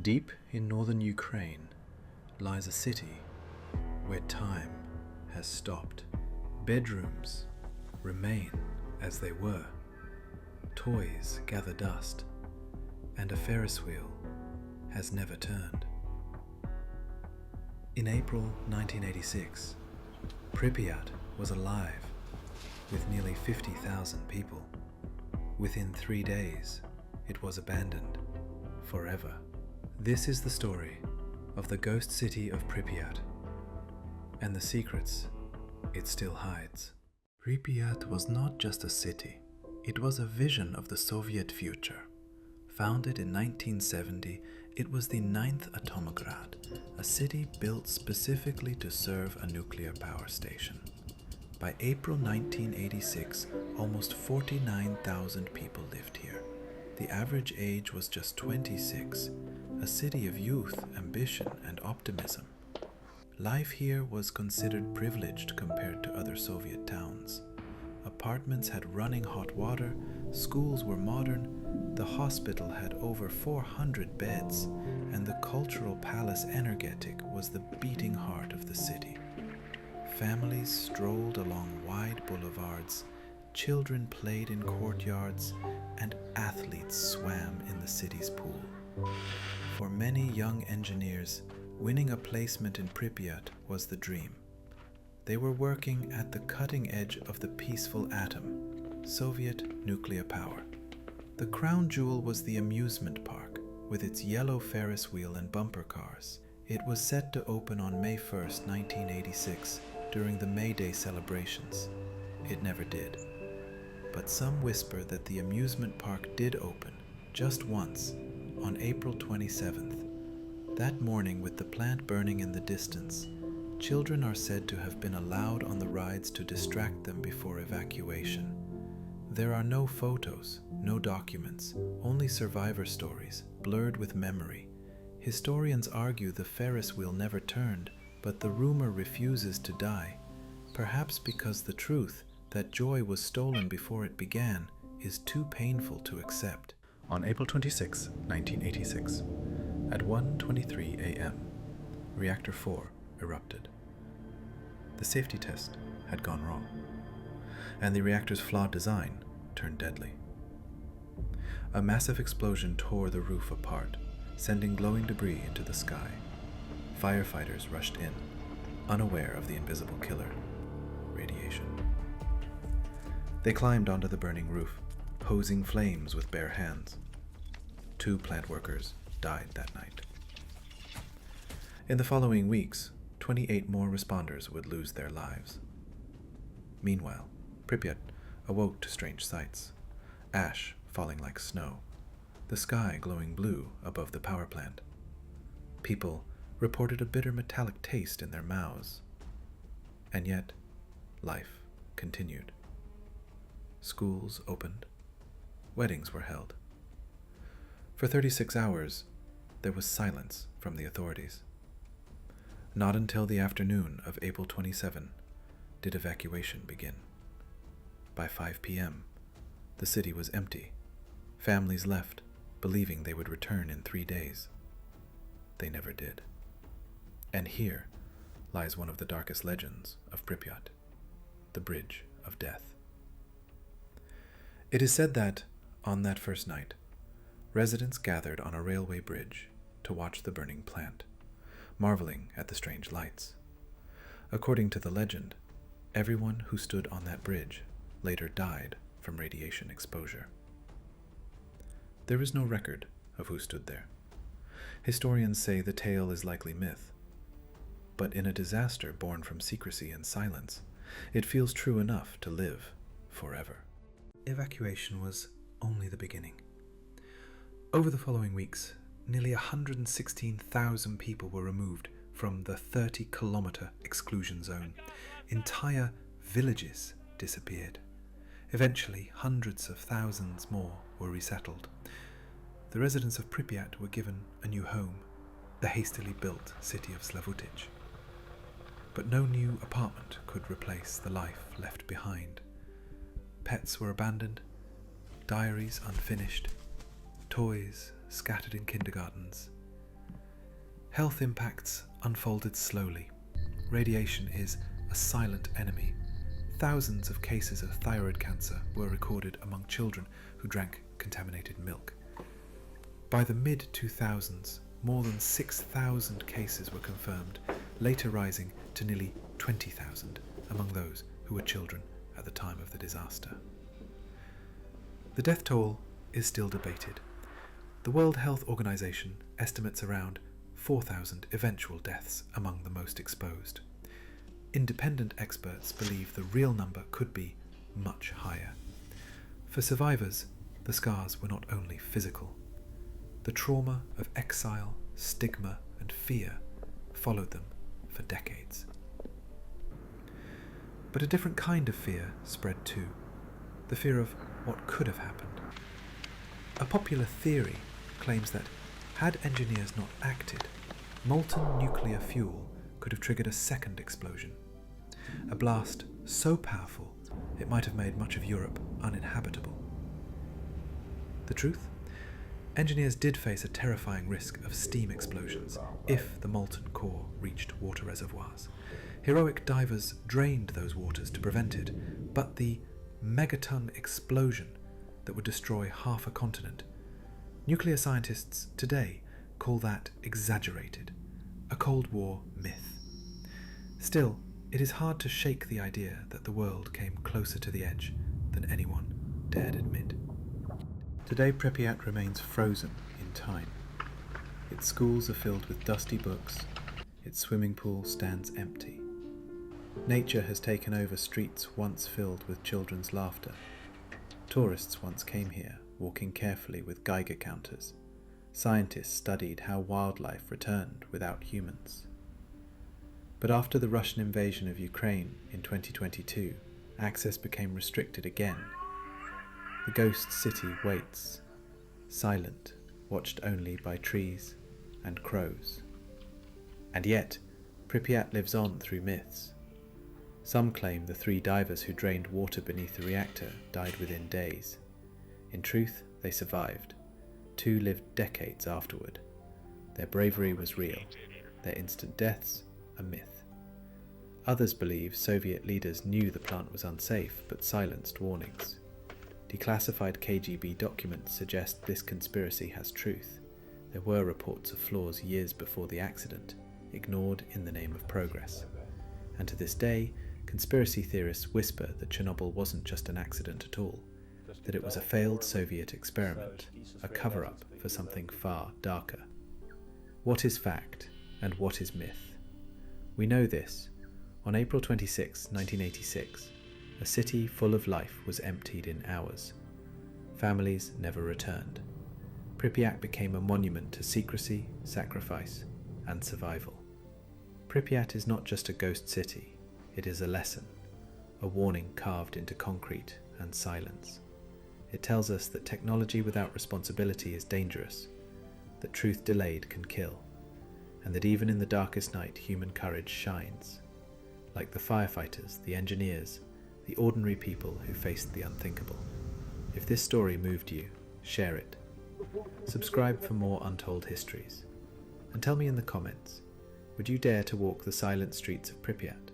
Deep in northern Ukraine lies a city where time has stopped. Bedrooms remain as they were. Toys gather dust, and a Ferris wheel has never turned. In April 1986, Pripyat was alive with nearly 50,000 people. Within 3 days, it was abandoned forever. This is the story of the ghost city of Pripyat and the secrets it still hides. Pripyat was not just a city, it was a vision of the Soviet future. Founded in 1970, it was the 9th Atomograd, a city built specifically to serve a nuclear power station. By April 1986, almost 49,000 people lived here. The average age was just 26, a city of youth, ambition, and optimism. Life here was considered privileged compared to other Soviet towns. Apartments had running hot water, schools were modern, the hospital had over 400 beds, and the cultural palace energetic was the beating heart of the city. Families strolled along wide boulevards, children played in courtyards, and athletes swam in the city's pool. For many young engineers, winning a placement in Pripyat was the dream. They were working at the cutting edge of the peaceful atom, Soviet nuclear power. The crown jewel was the amusement park, with its yellow Ferris wheel and bumper cars. It was set to open on May 1st, 1986, during the May Day celebrations. It never did. But some whisper that the amusement park did open, just once, on April 27th. That morning, with the plant burning in the distance, children are said to have been allowed on the rides to distract them before evacuation. There are no photos, no documents, only survivor stories, blurred with memory. Historians argue the Ferris wheel never turned, but the rumor refuses to die, perhaps because the truth, that joy was stolen before it began, is too painful to accept. On April 26, 1986, at 1:23 a.m., Reactor 4 erupted. The safety test had gone wrong, and the reactor's flawed design turned deadly. A massive explosion tore the roof apart, sending glowing debris into the sky. Firefighters rushed in, unaware of the invisible killer, radiation. They climbed onto the burning roof, hosing flames with bare hands. 2 plant workers died that night. In the following weeks, 28 more responders would lose their lives. Meanwhile, Pripyat awoke to strange sights. Ash falling like snow, the sky glowing blue above the power plant. People reported a bitter metallic taste in their mouths. And yet, life continued. Schools opened. Weddings were held. For 36 hours, there was silence from the authorities. Not until the afternoon of April 27 did evacuation begin. By 5 p.m., the city was empty. Families left, believing they would return in 3 days. They never did. And here lies one of the darkest legends of Pripyat, the Bridge of Death. It is said that, on that first night, residents gathered on a railway bridge to watch the burning plant, marveling at the strange lights. According to the legend, everyone who stood on that bridge later died from radiation exposure. There is no record of who stood there. Historians say the tale is likely myth, but in a disaster born from secrecy and silence, it feels true enough to live forever. Evacuation was only the beginning. Over the following weeks, nearly 116,000 people were removed from the 30-kilometer exclusion zone. Entire villages disappeared. Eventually, hundreds of thousands more were resettled. The residents of Pripyat were given a new home, the hastily built city of Slavutich. But no new apartment could replace the life left behind. Pets were abandoned, diaries unfinished, toys scattered in kindergartens, Health impacts unfolded slowly. Radiation is a silent enemy. Thousands of cases of thyroid cancer were recorded among children who drank contaminated milk. By the mid-2000s, more than 6,000 cases were confirmed, later rising to nearly 20,000 among those who were children at the time of the disaster. The death toll is still debated. The World Health Organization estimates around 4,000 eventual deaths among the most exposed. Independent experts believe the real number could be much higher. For survivors, the scars were not only physical. The trauma of exile, stigma, and fear followed them for decades. But a different kind of fear spread too, the fear of what could have happened. A popular theory claims that had engineers not acted, molten nuclear fuel could have triggered a second explosion, a blast so powerful it might have made much of Europe uninhabitable. The truth? Engineers did face a terrifying risk of steam explosions if the molten core reached water reservoirs. Heroic divers drained those waters to prevent it, but the megaton explosion that would destroy half a continent, nuclear scientists today call that exaggerated, a Cold War myth. Still, it is hard to shake the idea that the world came closer to the edge than anyone dared admit. Today, Pripyat remains frozen in time. Its schools are filled with dusty books. Its swimming pool stands empty. Nature has taken over streets once filled with children's laughter. Tourists once came here, walking carefully with Geiger counters. Scientists studied how wildlife returned without humans. But after the Russian invasion of Ukraine in 2022, access became restricted again. The ghost city waits, silent, watched only by trees and crows. And yet, Pripyat lives on through myths. Some claim the 3 divers who drained water beneath the reactor died within days. In truth, they survived. 2 lived decades afterward. Their bravery was real, their instant deaths a myth. Others believe Soviet leaders knew the plant was unsafe but silenced warnings. Declassified KGB documents suggest this conspiracy has truth. There were reports of flaws years before the accident, ignored in the name of progress. And to this day, conspiracy theorists whisper that Chernobyl wasn't just an accident at all, that it was a failed Soviet experiment, a cover-up for something far darker. What is fact and what is myth? We know this. On April 26, 1986, a city full of life was emptied in hours. Families never returned. Pripyat became a monument to secrecy, sacrifice, and survival. Pripyat is not just a ghost city, it is a lesson, a warning carved into concrete and silence. It tells us that technology without responsibility is dangerous, that truth delayed can kill, and that even in the darkest night human courage shines, like the firefighters, the engineers, the ordinary people who faced the unthinkable. If this story moved you, share it. Subscribe for more Untold histories. And tell me in the comments, would you dare to walk the silent streets of Pripyat?